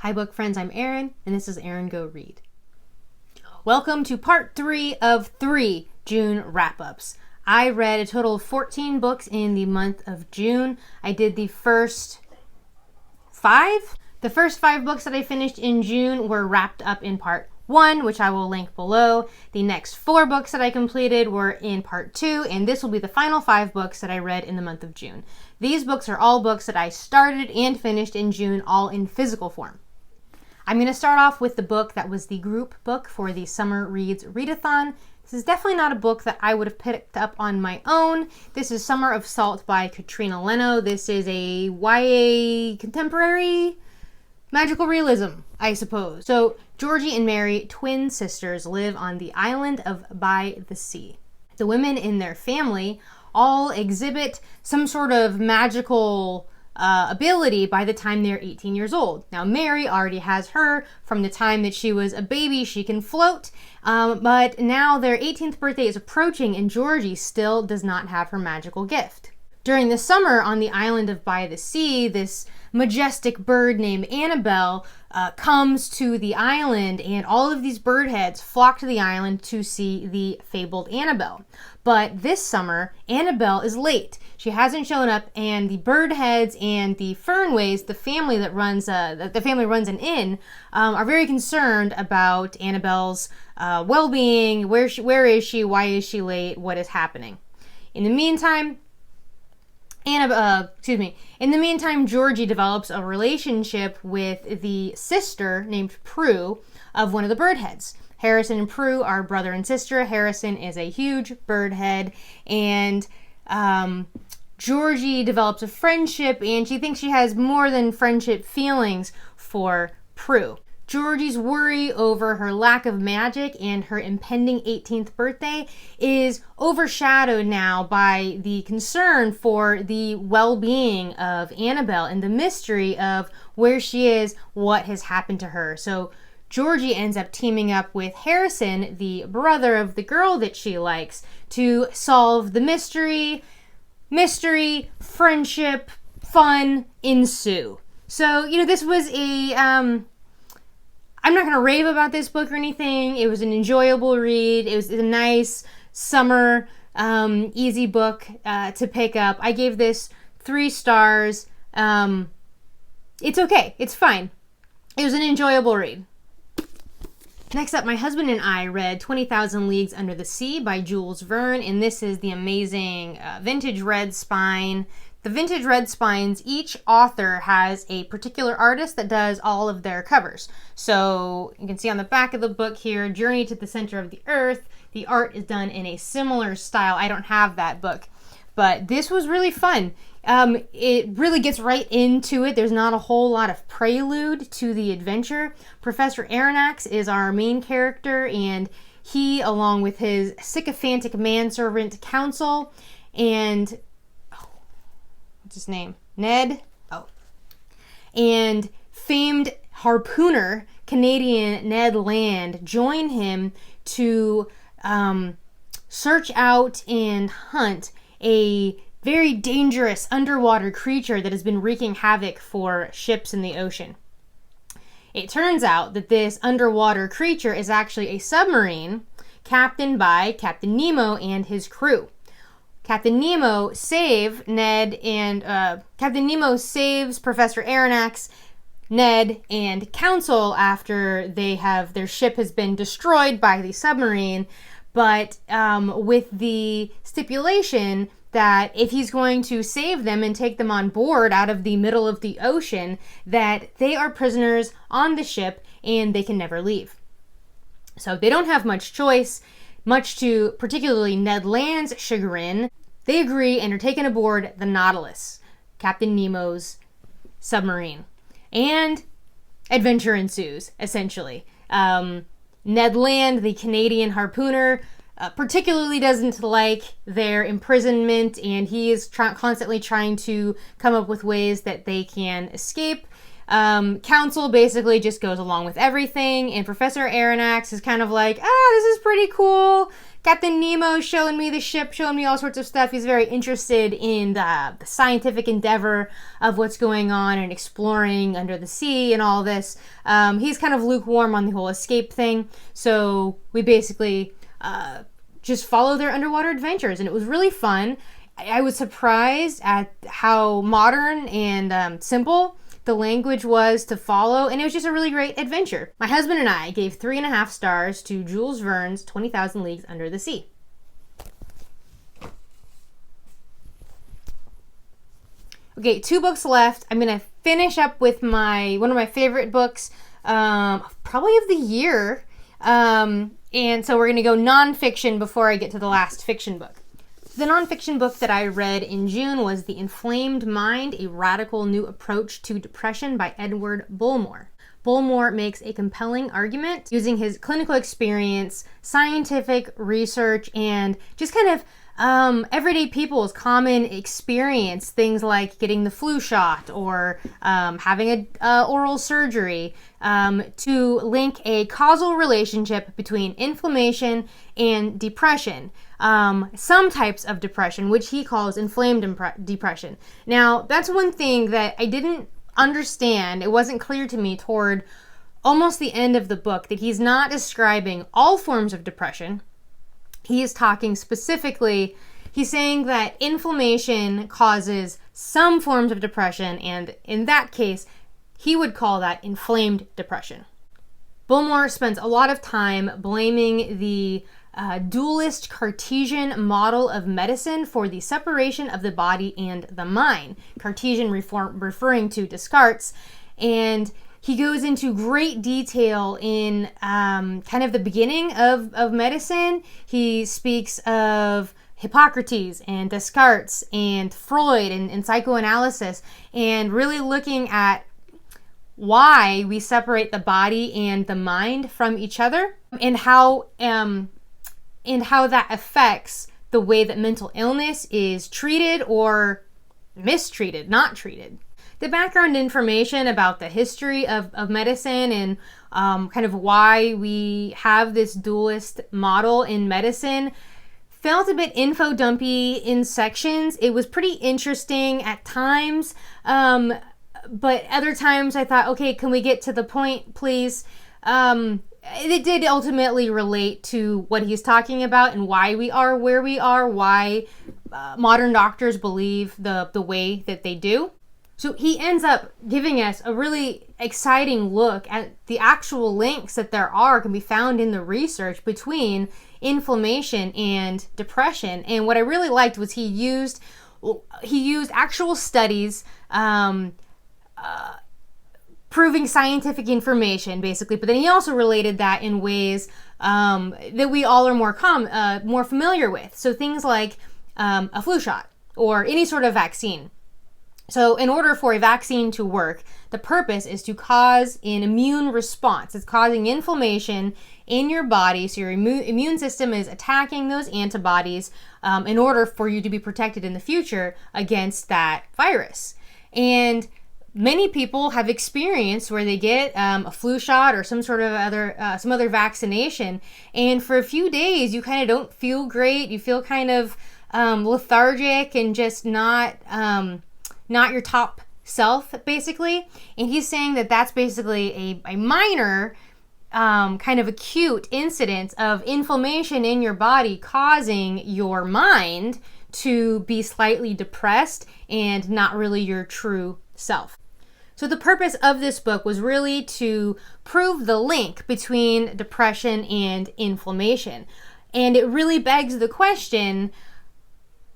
Hi book friends, I'm Erin, and this is Erin Go Read. Welcome to part 3 of 3 June wrap-ups. I read a total of 14 books in the month of June. I did the first 5. The first 5 books that I finished in June were wrapped up in part 1, which I will link below. The next 4 books that I completed were in part 2, and this will be the final 5 books that I read in the month of June. These books are all books that I started and finished in June, all in physical form. I'm going to start off with the book that was the group book for the Summer Reads Readathon. This is definitely not a book that I would have picked up on my own. This is Summer of Salt by Katrina Leno. This is a YA contemporary magical realism, I suppose. So Georgie and Mary, twin sisters, live on the island of By the Sea. The women in their family all exhibit some sort of magical ability by the time they're 18 years old. Now, Mary already has her from the time that she was a baby. She can float, but now their 18th birthday is approaching and Georgie still does not have her magical gift. During the summer on the island of By the Sea, this majestic bird named Annabelle comes to the island, and all of these bird heads flock to the island to see the fabled Annabelle. But this summer, Annabelle is late. She hasn't shown up, and the bird heads and the Fernways, the family that runs an inn, are very concerned about Annabelle's well-being. Where is she? Why is she late? What is happening? In the meantime, Georgie develops a relationship with the sister named Prue of one of the birdheads. Harrison and Prue are brother and sister. Harrison is a huge birdhead, and Georgie develops a friendship, and she thinks she has more than friendship feelings for Prue. Georgie's worry over her lack of magic and her impending 18th birthday is overshadowed now by the concern for the well-being of Annabelle and the mystery of where she is, what has happened to her. So Georgie ends up teaming up with Harrison, the brother of the girl that she likes, to solve the mystery. Mystery, friendship, fun ensue. So, this was I'm not going to rave about this book or anything. It was an enjoyable read. It was a nice summer, easy book to pick up. I gave this 3 stars. It's okay. It's fine. It was an enjoyable read. Next up, my husband and I read 20,000 Leagues Under the Sea by Jules Verne, and this is the amazing vintage red spine. The vintage red spines, each author has a particular artist that does all of their covers. So you can see on the back of the book here, Journey to the Center of the Earth. The art is done in a similar style. I don't have that book, but this was really fun. It really gets right into it. There's not a whole lot of prelude to the adventure. Professor Erin is our main character, and he, along with his sycophantic manservant council, and what's his name? Ned? Oh. And famed harpooner Canadian Ned Land join him to search out and hunt a very dangerous underwater creature that has been wreaking havoc for ships in the ocean. It turns out that this underwater creature is actually a submarine captained by Captain Nemo and his crew. Captain Nemo saves Professor Aronnax, Ned, and Council after their ship has been destroyed by the submarine, but with the stipulation that if he's going to save them and take them on board out of the middle of the ocean, that they are prisoners on the ship and they can never leave. So they don't have much choice. Much to particularly Ned Land's chagrin, they agree and are taken aboard the Nautilus, Captain Nemo's submarine. And adventure ensues, essentially. Ned Land, the Canadian harpooner, particularly doesn't like their imprisonment, and he is constantly trying to come up with ways that they can escape. Council basically just goes along with everything, and Professor Aronnax is kind of like, this is pretty cool. Captain Nemo showing me the ship, showing me all sorts of stuff. He's very interested in the scientific endeavor of what's going on and exploring under the sea and all this. He's kind of lukewarm on the whole escape thing. So we basically just follow their underwater adventures, and it was really fun. I was surprised at how modern and simple the language was to follow, and it was just a really great adventure. My husband and I gave 3.5 stars to Jules Verne's 20,000 Leagues Under the Sea. Okay, 2 books left. I'm gonna finish up with one of my favorite books, probably of the year. And so we're gonna go nonfiction before I get to the last fiction book. The nonfiction book that I read in June was The Inflamed Mind, A Radical New Approach to Depression by Edward Bullmore. Bullmore makes a compelling argument using his clinical experience, scientific research, and just kind of everyday people's common experience, things like getting the flu shot or having a oral surgery, to link a causal relationship between inflammation and depression. Some types of depression, which he calls inflamed depression. Now, that's one thing that I didn't understand. It wasn't clear to me toward almost the end of the book that he's not describing all forms of depression. He is talking specifically, he's saying that inflammation causes some forms of depression, and in that case, he would call that inflamed depression. Bullmore spends a lot of time blaming the dualist Cartesian model of medicine for the separation of the body and the mind. Cartesian referring to Descartes, and he goes into great detail in kind of the beginning of medicine. He speaks of Hippocrates and Descartes and Freud and psychoanalysis, and really looking at why we separate the body and the mind from each other, and how that affects the way that mental illness is treated or mistreated, not treated. The background information about the history of medicine and kind of why we have this dualist model in medicine felt a bit info dumpy in sections. It was pretty interesting at times, but other times I thought, okay, can we get to the point, please? It did ultimately relate to what he's talking about and why we are where we are, why modern doctors believe the way that they do. So he ends up giving us a really exciting look at the actual links that there can be found in the research between inflammation and depression. And what I really liked was he used actual studies proving scientific information, basically, but then he also related that in ways that we all are more familiar with. So things like a flu shot or any sort of vaccine. So in order for a vaccine to work, the purpose is to cause an immune response. It's causing inflammation in your body, so your immune system is attacking those antibodies in order for you to be protected in the future against that virus. And many people have experienced where they get a flu shot or some sort of some other vaccination, and for a few days you kind of don't feel great. You feel kind of lethargic and just not your top self, basically. And he's saying that that's basically a minor kind of acute incidence of inflammation in your body causing your mind to be slightly depressed and not really your true self. So the purpose of this book was really to prove the link between depression and inflammation. And it really begs the question,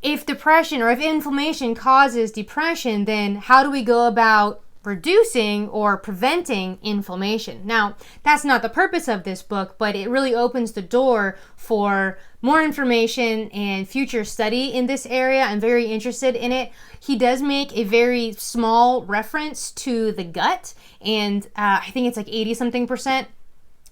if depression or if inflammation causes depression, then how do we go about reducing or preventing inflammation? Now, that's not the purpose of this book, but it really opens the door for more information and future study in this area. I'm very interested in it. He does make a very small reference to the gut, and I think it's like 80-something%.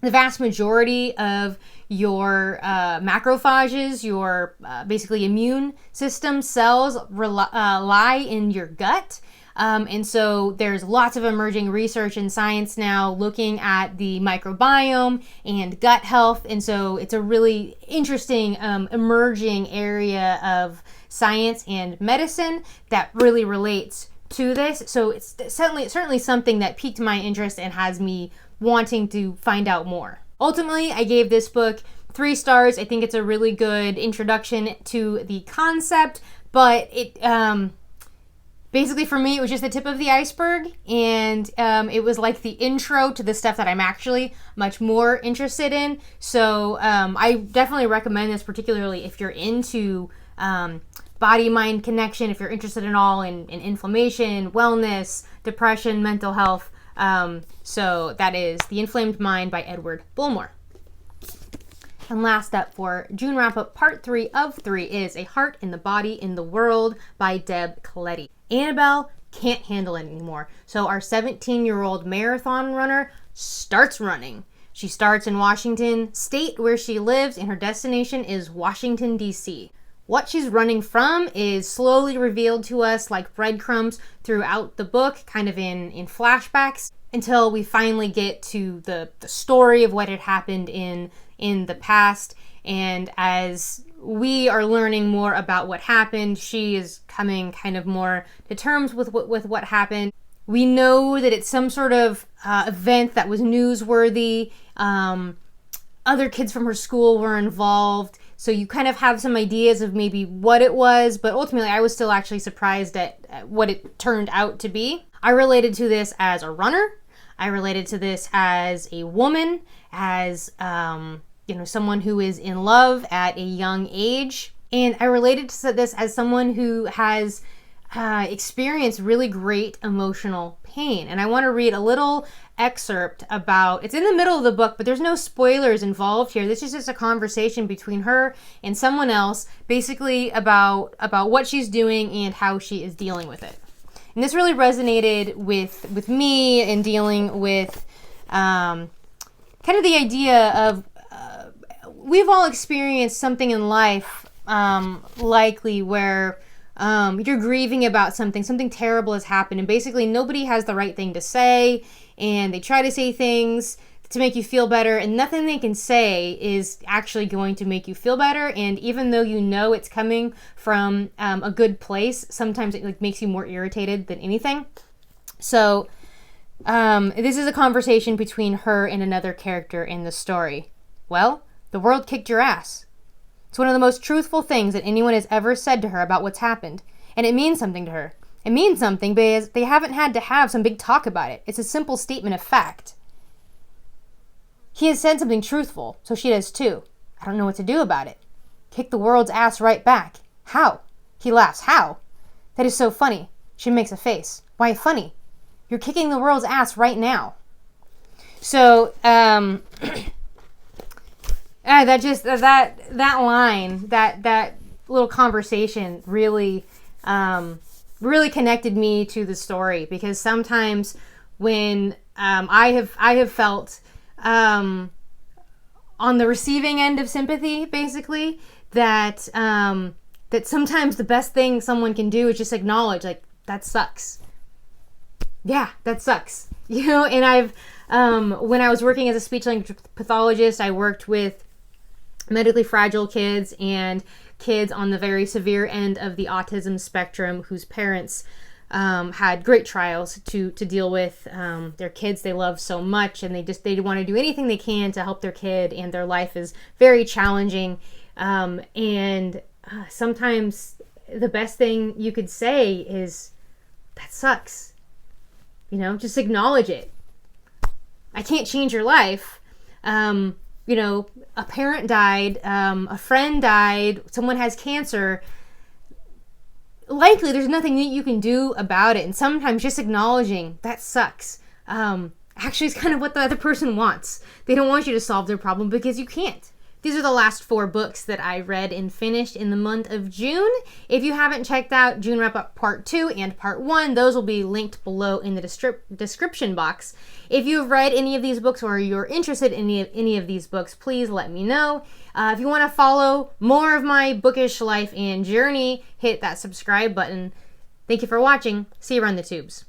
The vast majority of your macrophages, your basically immune system cells lie in your gut. And so there's lots of emerging research in science now looking at the microbiome and gut health. And so it's a really interesting emerging area of science and medicine that really relates to this. So it's certainly something that piqued my interest and has me wanting to find out more. Ultimately, I gave this book 3 stars. I think it's a really good introduction to the concept, but it basically for me it was just the tip of the iceberg, and it was like the intro to the stuff that I'm actually much more interested in. So I definitely recommend this, particularly if you're into body-mind connection, if you're interested in all in inflammation, wellness, depression, mental health. So that is The Inflamed Mind by Edward Bullmore. And last up for June Wrap-Up Part 3 of 3 is A Heart in the Body in the World by Deb Caletti. Annabelle can't handle it anymore, so our 17-year-old marathon runner starts running. She starts in Washington State, where she lives, and her destination is Washington, D.C. What she's running from is slowly revealed to us like breadcrumbs throughout the book, kind of in flashbacks, until we finally get to the story of what had happened in the past. And as we are learning more about what happened, she is coming kind of more to terms with what happened. We know that it's some sort of event that was newsworthy. Other kids from her school were involved. So you kind of have some ideas of maybe what it was, but ultimately I was still actually surprised at what it turned out to be. I related to this as a runner. I related to this as a woman, as someone who is in love at a young age. And I related to this as someone who has experienced really great emotional pain. And I want to read a little excerpt about, it's in the middle of the book, but there's no spoilers involved here. This is just a conversation between her and someone else, basically about what she's doing and how she is dealing with it. And this really resonated with me in dealing with kind of the idea of we've all experienced something in life, likely where you're grieving about something terrible has happened, and basically nobody has the right thing to say, and they try to say things to make you feel better, and nothing they can say is actually going to make you feel better. And even though you know it's coming from a good place, sometimes it makes you more irritated than anything. So this is a conversation between her and another character in the story. Well, the world kicked your ass. It's one of the most truthful things that anyone has ever said to her about what's happened, and it means something to her. It means something because they haven't had to have some big talk about it. It's a simple statement of fact. He has said something truthful, so she does too. I don't know what to do about it. Kick the world's ass right back. How? He laughs. How? That is so funny. She makes a face. Why funny? You're kicking the world's ass right now. So, that line, that little conversation really connected me to the story, because sometimes when I have felt on the receiving end of sympathy, basically, that sometimes the best thing someone can do is just acknowledge, like, that sucks. Yeah, that sucks. And I've when I was working as a speech language pathologist, I worked with medically fragile kids and kids on the very severe end of the autism spectrum whose parents had great trials to deal with their kids they love so much, and they want to do anything they can to help their kid, and their life is very challenging. And sometimes the best thing you could say is, that sucks. Just acknowledge it. I can't change your life. A parent died, a friend died, someone has cancer. Likely there's nothing that you can do about it. And sometimes just acknowledging that sucks actually is kind of what the other person wants. They don't want you to solve their problem because you can't. These are the last 4 books that I read and finished in the month of June. If you haven't checked out June Wrap-Up Part 2 and Part 1, those will be linked below in the description box. If you've read any of these books or you're interested in any of these books, please let me know. If you want to follow more of my bookish life and journey, hit that subscribe button Thank you for watching. See you around the tubes.